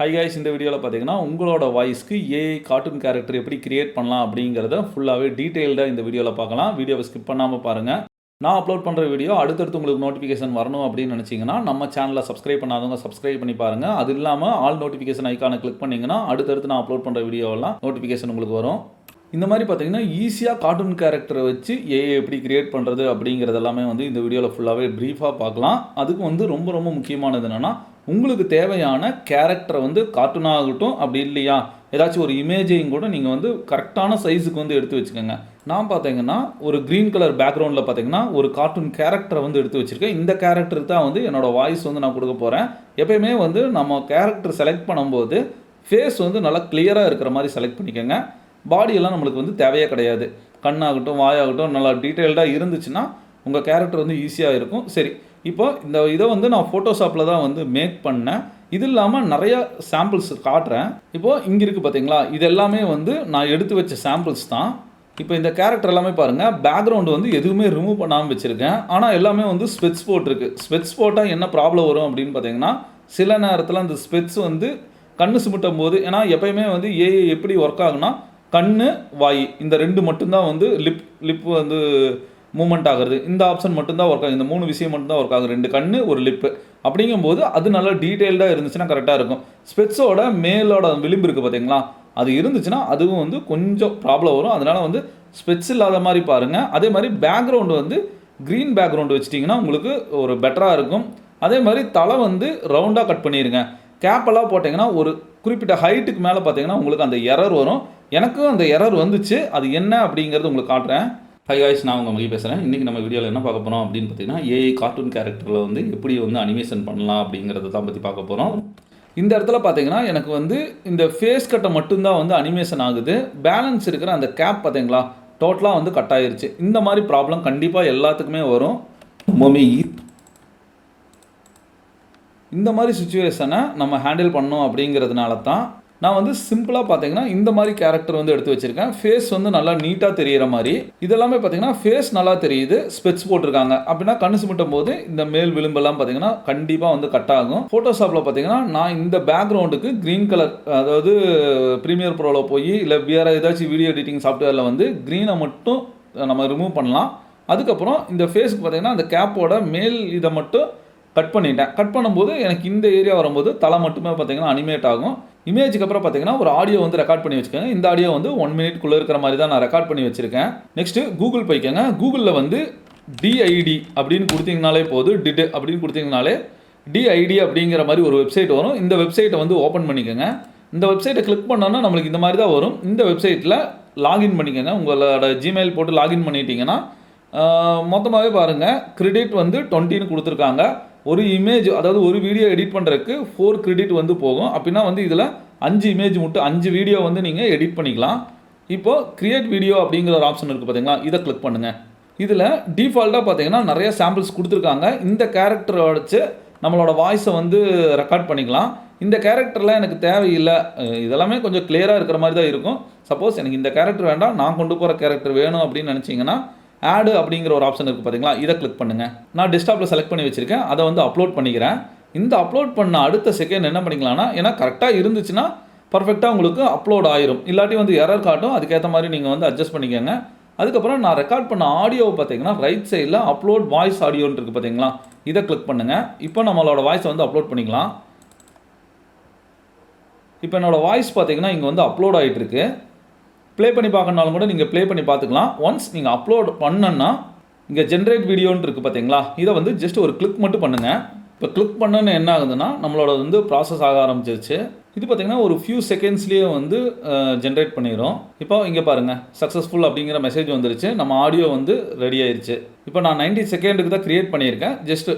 High guys, இந்த வீடியோவில் பார்த்தீங்கன்னா உங்களோட வாய்ஸ்க்கு ஏஐ கார்ட்டூன் கேரக்டர் எப்படி கிரியேட் பண்ணலாம் அப்படிங்கிறத ஃபுல்லாகவே டீட்டெயில்டாக இந்த வீடியோவில் பார்க்கலாம். வீடியோவை ஸ்கிப் பண்ணாமல் பாருங்கள். நான் அப்லோட் பண்ணுற வீடியோ அடுத்தடுத்து உங்களுக்கு நோட்டிஃபிகேஷன் வரணும் அப்படின்னு நினச்சிங்கன்னா நம்ம சேனலை சப்ஸ்கிரைப் பண்ணாதவங்க சப்ஸ்கிரைப் பண்ணி பாருங்கள். அது இல்லாமல் ஆல் நோட்டிஃபிகேஷன் ஐக்கானை கிளிக் பண்ணிங்கன்னா அடுத்தடுத்து நான் அப்லோட் பண்ணுற வீடியோவெல்லாம் நோட்டிஃபிகேஷன் உங்களுக்கு வரும். இந்த மாதிரி பார்த்தீங்கன்னா ஈஸியாக கார்ட்டூன் கேரக்டரை வச்சு ஏஐ எப்படி கிரியேட் பண்ணுறது அப்படிங்கிறது எல்லாமே இந்த வீடியோவில் ஃபுல்லாகவே ப்ரீஃபாக பார்க்கலாம். அதுக்கு ரொம்ப ரொம்ப முக்கியமானது என்னென்னா, உங்களுக்கு தேவையான கேரக்டரை கார்ட்டூனாகட்டும், அப்படி இல்லையா ஏதாச்சும் ஒரு இமேஜையும் கூட நீங்கள் கரெக்டான சைஸுக்கு எடுத்து வச்சுக்கோங்க. நான் பார்த்தீங்கன்னா ஒரு க்ரீன் கலர் பேக்ரவுண்டில் பார்த்தீங்கன்னா ஒரு கார்ட்டூன் கேரக்டரை எடுத்து வச்சுருக்கேன். இந்த கேரக்டருக்கு தான் என்னோடய வாய்ஸ் நான் கொடுக்க போகிறேன். எப்போயுமே நம்ம கேரக்டர் செலக்ட் பண்ணும்போது ஃபேஸ் நல்லா கிளியராக இருக்கிற மாதிரி செலக்ட் பண்ணிக்கோங்க. பாடியெல்லாம் நம்மளுக்கு தேவையே கிடையாது. கண்ணாகட்டும் வாயாகட்டும் நல்லா டீட்டெயில்டாக இருந்துச்சுன்னா உங்கள் கேரக்டர் ஈஸியாக இருக்கும். சரி, இப்போ இந்த இதை நான் ஃபோட்டோஷாப்பில் தான் மேக் பண்ணேன். இது இல்லாமல் நிறைய சாம்பிள்ஸ் காட்டுறேன். இப்போது இங்கே இருக்குது பார்த்தீங்களா, இது எல்லாமே நான் எடுத்து வச்ச சாம்பிள்ஸ் தான். இப்போ இந்த கேரக்டர் எல்லாமே பாருங்கள், பேக்ரவுண்டு எதுவுமே ரிமூவ் பண்ணாமல் வச்சுருக்கேன். ஆனால் எல்லாமே ஸ்பெட்ஸ் போட்டிருக்கு. ஸ்பெட்ஸ் போட்டால் என்ன ப்ராப்ளம் வரும் அப்படின்னு பார்த்தீங்கன்னா, சில நேரத்தில் அந்த ஸ்பெட்ஸ் கண்ணு சிமிட்டும் போது, ஏன்னா எப்போயுமே ஏஐ எப்படி ஒர்க் ஆகுனா, கண்ணு வாய் இந்த ரெண்டு மட்டும்தான் லிப் மூமெண்ட் ஆகுறது. இந்த ஆப்ஷன் மட்டும்தான் ஒர்க் ஆகுது. இந்த 3 விஷயம் மட்டும்தான் ஒர்க் ஆகுது. 2 கண்ணு ஒரு லிப்பு. அப்படிங்கும்போது அது நல்லா டீட்டெயில்டாக இருந்துச்சுன்னா கரெக்டாக இருக்கும். ஸ்பெட்ஸோட மேலோட விளிம்பு இருக்குது பார்த்தீங்களா, அது இருந்துச்சுன்னா அதுவும் கொஞ்சம் ப்ராப்ளம் வரும். அதனால் ஸ்பெட்ஸ் இல்லாத மாதிரி பாருங்கள். அதே மாதிரி பேக்ரவுண்டு க்ரீன் பேக்ரவுண்டு வச்சிட்டிங்கன்னா உங்களுக்கு ஒரு பெட்டராக இருக்கும். அதே மாதிரி தலை ரவுண்டாக கட் பண்ணிடுங்க. கேப்பெல்லாம் போட்டிங்கன்னா ஒரு குறிப்பிட்ட ஹைட்டுக்கு மேலே பார்த்தீங்கன்னா உங்களுக்கு அந்த எரர் வரும். எனக்கும் அந்த எரர் வந்துச்சு. அது என்ன அப்படிங்கிறது உங்களுக்கு காட்டுறேன். ஹை காய்ஸ், நான் உங்கள் மகி பேசுகிறேன். இன்றைக்கி நம்ம வீடியோவில் என்ன பார்க்க போகிறோம் அப்படின்னு பார்த்தீங்கன்னா, ஏஐ கார்ட்டூன் கேரக்டரில் எப்படி அனிமேஷன் பண்ணலாம் அப்படிங்கிறத தான் பற்றி பார்க்க போகிறோம். இந்த இடத்துல பார்த்தீங்கன்னா எனக்கு இந்த ஃபேஸ் கட்டை மட்டும்தான் அனிமேஷன் ஆகுது. பேலன்ஸ் இருக்கிற அந்த கேப் பார்த்தீங்களா, டோட்டலாக கட் ஆயிருச்சு. இந்த மாதிரி ப்ராப்ளம் கண்டிப்பாக எல்லாத்துக்குமே வரும். இந்த மாதிரி சுச்சுவேஷனை நம்ம ஹேண்டில் பண்ணோம் அப்படிங்கிறதுனால தான் நான் சிம்பிளாக பார்த்தீங்கன்னா இந்த மாதிரி கேரக்டர் எடுத்து வச்சுருக்கேன். ஃபேஸ் நல்லா நீட்டாக தெரிகிற மாதிரி. இதெல்லாமே பார்த்தீங்கன்னா ஃபேஸ் நல்லா தெரியுது. ஸ்பெட்ஸ் போட்டிருக்காங்க அப்படின்னா கண்ணு சிமிட்டும் போது இந்த மேல் விளிம்பெல்லாம் பார்த்தீங்கன்னா கண்டிப்பாக கட் ஆகும். ஃபோட்டோஷாப்பில் பார்த்தீங்கன்னா நான் இந்த பேக்ரவுண்டுக்கு க்ரீன் கலர், அதாவது ப்ரீமியர் ப்ரோவில் போய் இல்லை வேறு ஏதாச்சும் வீடியோ எடிட்டிங் சாஃப்ட்வேரில் க்ரீனை மட்டும் நம்ம ரிமூவ் பண்ணலாம். அதுக்கப்புறம் இந்த ஃபேஸுக்கு பார்த்தீங்கன்னா அந்த கேப்போட மேல் இதை மட்டும் கட் பண்ணிட்டேன். கட் பண்ணும்போது எனக்கு இந்த ஏரியா வரும்போது தலை மட்டுமே பார்த்தீங்கன்னா அனிமேட் ஆகும். இமேஜுக்கு அப்புறம் பார்த்தீங்கன்னா ஒரு ஆடியோ ரெக்கார்ட் பண்ணி வச்சுக்கோங்க. இந்த ஆடியோ 1 மினிட்குள்ளே இருக்கிற மாதிரி தான் நான் ரெக்கார்ட் பண்ணி வச்சுருக்கேன். நெக்ஸ்ட்டு கூகுள் போய்க்கோங்க. கூகுளில் டிஐடி அப்படின்னு கொடுத்தீங்கனாலே போதும். டிட் அப்படின்னு கொடுத்தீங்கனாலே டிஐடி அப்படிங்கிற மாதிரி ஒரு வெப்சைட் வரும். இந்த வெப்சைட்டை ஓப்பன் பண்ணிக்கோங்க. இந்த வெப்சைட்டை கிளிக் பண்ணோன்னா நம்மளுக்கு இந்த மாதிரி தான் வரும். இந்த வெப்சைட்டில் லாகின் பண்ணிக்கோங்க. உங்களோட ஜிமெயில் போட்டு லாகின் பண்ணிட்டீங்கன்னா மொத்தமாகவே பாருங்கள், கிரெடிட் 20ன்னு கொடுத்துருக்காங்க. ஒரு இமேஜ், அதாவது ஒரு வீடியோ எடிட் பண்ணுறதுக்கு 4 கிரெடிட் போகும். அப்படின்னா இதில் 5 இமேஜ் மட்டும் 5 வீடியோ நீங்கள் எடிட் பண்ணிக்கலாம். இப்போது கிரியேட் வீடியோ அப்படிங்கிற ஒரு ஆப்ஷன் இருக்குது பார்த்தீங்களா, இதை கிளிக் பண்ணுங்கள். இதில் டிஃபால்ட்டாக பார்த்தீங்கன்னா நிறைய சாம்பிள்ஸ் கொடுத்துருக்காங்க. இந்த கேரக்டரை வச்சு நம்மளோட வாய்ஸை ரெக்கார்ட் பண்ணிக்கலாம். இந்த கேரக்டர்லாம் எனக்கு தேவையில்லை, இதெல்லாமே கொஞ்சம் கிளியராக இருக்கிற மாதிரி தான் இருக்கும். சப்போஸ் எனக்கு இந்த கேரக்டர் வேண்டாம், நான் கொண்டு போகிற கேரக்டர் வேணும் அப்படின்னு நினச்சிங்கன்னா ஆடு அப்படிங்கிற ஒரு ஆப்ஷன் இருக்குது பார்த்தீங்களா, இதை கிளிக் பண்ணுங்கள். நான் டெஸ்க்டாப்பில் செலக்ட் பண்ணி வச்சுருக்கேன். அதை அப்லோட் பண்ணிக்கிறேன். இந்த அப்லோட் பண்ண அடுத்த செகண்ட் என்ன பண்ணிக்கலாம்னா, ஏன்னா கரெக்டாக இருந்துச்சுன்னா பர்ஃபெக்டாக உங்களுக்கு அப்லோட் ஆயிரும். இல்லாட்டி எரர் காட்டும். அதுக்கேற்ற மாதிரி நீங்கள் அட்ஜஸ்ட் பண்ணிக்கோங்க. அதுக்கப்புறம் நான் ரெக்கார்ட் பண்ண ஆடியோவை பார்த்தீங்கன்னா ரைட் சைடில் அப்லோட் வாய்ஸ் ஆடியோன்னு இருக்குது பார்த்தீங்களா, இதை கிளிக் பண்ணுங்கள். இப்போ நம்மளோட வாய்ஸை அப்லோட் பண்ணிக்கலாம். இப்போ என்னோடய வாய்ஸ் பார்த்தீங்கன்னா இங்கே அப்லோட் ஆகிட்டு இருக்கு. ப்ளே பண்ணி பார்க்கணுனாலும் கூட நீங்கள் ப்ளே பண்ணி பார்த்துக்கலாம். ஒன்ஸ் நீங்கள் அப்லோட் பண்ணனா இங்கே ஜென்ரேட் வீடியோன்னு இருக்குது பார்த்தீங்களா, இதை ஜஸ்ட் ஒரு கிளிக் மட்டும் பண்ணுங்கள். இப்போ கிளிக் பண்ணன்னு என்ன ஆகுதுன்னா நம்மளோட ப்ராசஸ் ஆக ஆரம்பிச்சிருச்சு. இது பார்த்திங்கன்னா ஒரு ஃபியூ செகண்ட்ஸ்லேயே ஜென்ரேட் பண்ணிடும். இப்போ இங்கே பாருங்கள், சக்ஸஸ்ஃபுல் அப்படிங்கிற மெசேஜ் வந்துருச்சு. நம்ம ஆடியோ ரெடி ஆயிடுச்சு. இப்போ நான் 90 செகண்டுக்கு தான் க்ரியேட் பண்ணியிருக்கேன். ஜஸ்ட்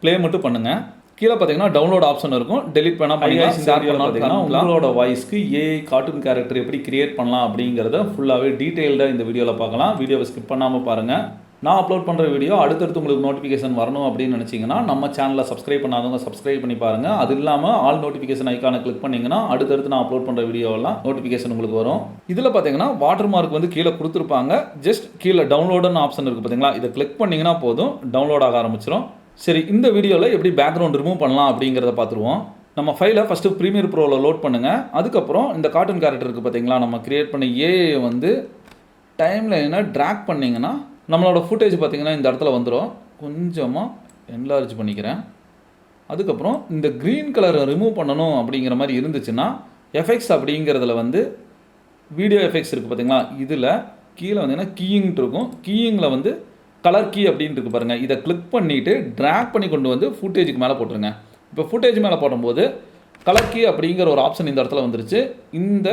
ப்ளே மட்டும் பண்ணுங்கள். கீழே பார்த்தீங்கன்னா டவுன்லோட் ஆப்ஷன் இருக்கும். டெலிட் பண்ணால் பார்த்தீங்கன்னா உங்களோட வாய்ஸ்க்கு ஏஐ கார்ட்டூன் கேரக்டர் எப்படி கிரியேட் பண்ணலாம் அப்படிங்கிறத ஃபுல்லாகவே டீட்டெயில்டாக இந்த வீடியோவில் பார்க்கலாம். வீடியோவை ஸ்கிப் பண்ணாமல் பாருங்கள். நான் அப்லோட் பண்ணுற வீடியோ அடுத்தடுத்து உங்களுக்கு நோட்டிஃபிகேஷன் வரணும் அப்படின்னு நினச்சிங்கன்னா நம்ம சேனலை சப்ஸ்கிரைப் பண்ணாதவங்க சப்ஸ்கிரைப் பண்ணி பாருங்கள். அது இல்லாமல் ஆல் நோட்டிஃபிகேஷன் ஐக்கானை கிளிக் பண்ணிங்கன்னா அடுத்தடுத்து நான் அப்லோட் பண்ணுற வீடியோவெல்லாம் நோட்டிஃபிகேஷன் உங்களுக்கு வரும். இதில் பார்த்தீங்கன்னா வாட்டர் மார்க் கீழே கொடுத்துருப்பாங்க. ஜஸ்ட் கீழே டவுன்லோடுன்னு ஆப்ஷன் இருக்குது பார்த்தீங்களா, இதை கிளிக் பண்ணிங்கன்னா போதும், டவுன்லோட் ஆக ஆரம்பிச்சிடும். சரி, இந்த வீடியோவில் எப்படி பேக்ரவுண்ட் ரிமூவ் பண்ணலாம் அப்படிங்கிறத பார்த்துருவோம். நம்ம ஃபைலை ஃபஸ்ட்டு ப்ரீமியர் ப்ரோவில் லோட் பண்ணுங்கள். அதுக்கப்புறம் இந்த கார்ட்டூன் கேரக்டர் இருக்குது பார்த்தீங்களா, நம்ம க்ரியேட் பண்ண ஏஐ வந்து டைம்லைனை ட்ராக் பண்ணிங்கன்னா நம்மளோட ஃபுட்டேஜ் பார்த்திங்கன்னா இந்த இடத்துல வந்துடும். கொஞ்சமாக என்லார்ஜ் பண்ணிக்கிறேன். அதுக்கப்புறம் இந்த க்ரீன் கலரை ரிமூவ் பண்ணணும் அப்படிங்கிற மாதிரி இருந்துச்சுன்னா எஃபெக்ட்ஸ் அப்படிங்கிறதுல வந்து வீடியோ எஃபெக்ட்ஸ் இருக்குது பார்த்தீங்களா, இதில் கீழே வந்தீங்கன்னா கீயிங்ட்டு இருக்கும். கீயிங்கில் வந்து கலர் கீ அப்படின்ட்டு இருக்கு பாருங்கள். இதை கிளிக் பண்ணிவிட்டு ட்ராக் பண்ணி கொண்டு வந்து ஃபுட்டேஜுக்கு மேலே போட்டுருங்க. இப்போ ஃபுட்டேஜ் மேலே போடும்போது கலர் கீ அப்படிங்கிற ஒரு ஆப்ஷன் இந்த இடத்துல வந்துருச்சு. இந்த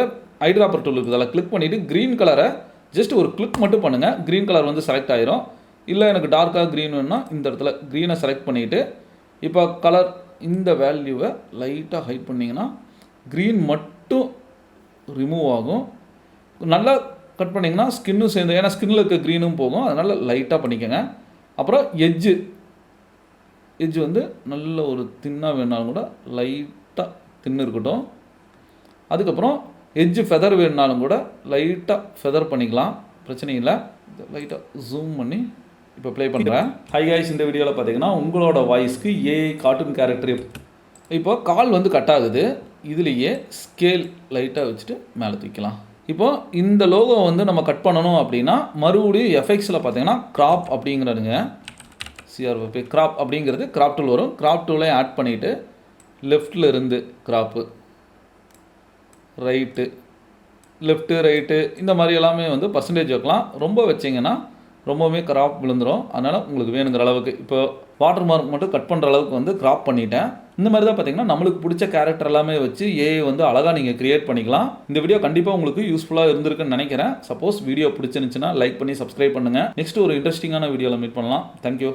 ஐட்ராப்பர் டூல் இருக்குது, அதில் கிளிக் பண்ணிவிட்டு க்ரீன் கலரை ஜஸ்ட் ஒரு கிளிக் மட்டும் பண்ணுங்கள். க்ரீன் கலர் வந்து செலக்ட் ஆயிரும். இல்லை எனக்கு டார்க்காக க்ரீன் வேணும்னா இந்த இடத்துல க்ரீனை செலக்ட் பண்ணிவிட்டு இப்போ கலர் இந்த வேல்யூவை லைட்டாக ஹைட் பண்ணிங்கன்னா க்ரீன் மட்டும் ரிமூவ் ஆகும். நல்லா கட் பண்ணிங்கன்னா ஸ்கின்னும் சேர்ந்து, ஏன்னா ஸ்கின்னில் இருக்க க்ரீனும் போகும், அதனால் லைட்டாக பண்ணிக்கோங்க. அப்புறம் எட்ஜு வந்து நல்ல ஒரு தின்னாக வேணுனாலும் கூட லைட்டாக தின்னு இருக்கட்டும். அதுக்கப்புறம் எட்ஜு ஃபெதர் வேணுனாலும் கூட லைட்டாக ஃபெதர் பண்ணிக்கலாம், பிரச்சனை இல்லை. லைட்டாக ஜூம் பண்ணி இப்போ ப்ளே பண்ணுறேன். ஹை காய்ஸ், இந்த வீடியோவில் பார்த்தீங்கன்னா உங்களோட வாய்ஸ்க்கு ஏஐ கார்ட்டூன் கேரக்டர் இப்போ கால் வந்து கட் ஆகுது. இதுலேயே ஸ்கேல் லைட்டாக வச்சுட்டு மேலே தூக்கலாம். இப்போது இந்த லோகோ வந்து நம்ம கட் பண்ணணும் அப்படின்னா மறுபடியும் எஃபெக்ட்ஸில் பார்த்தீங்கன்னா க்ராப் அப்படிங்கிறதுங்க, சிஆர்ஓபி க்ராப் அப்படிங்கிறது க்ராப் டூல் வரும். க்ராப் டூலை ஆட் பண்ணிவிட்டு லெஃப்டில் இருந்து க்ராப்பு, ரைட்டு, லெஃப்ட்டு, ரைட்டு, இந்த மாதிரி எல்லாமே வந்து பர்சன்டேஜ் வைக்கலாம். ரொம்ப வச்சிங்கன்னா ரொம்பவுமே கிராப் விழுந்துடும். அதனால் உங்களுக்கு வேணுங்கிற அளவுக்கு இப்போ வாட்டர் மார்க் மட்டும் கட் பண்ணுற அளவுக்கு வந்து கிராப் பண்ணிட்டேன். இந்த மாதிரி தான் பார்த்தீங்கன்னா நம்மளுக்கு பிடிச்ச கேரக்டர் எல்லாமே வச்சு ஏஐ வந்து அழகாக நீங்கள் கிரியேட் பண்ணிக்கலாம். இந்த வீடியோ கண்டிப்பாக உங்களுக்கு யூஸ்ஃபுல்லாக இருந்திருக்குன்னு நினைக்கிறேன். சப்போஸ் வீடியோ பிடிச்சிருந்துச்சுன்னா லைக் பண்ணி சப்ஸ்கிரைப் பண்ணுங்கள். நெக்ஸ்ட் ஒரு இன்ட்ரெஸ்டிங்கான வீடியோவில் மீட் பண்ணலாம். தேங்க்யூ.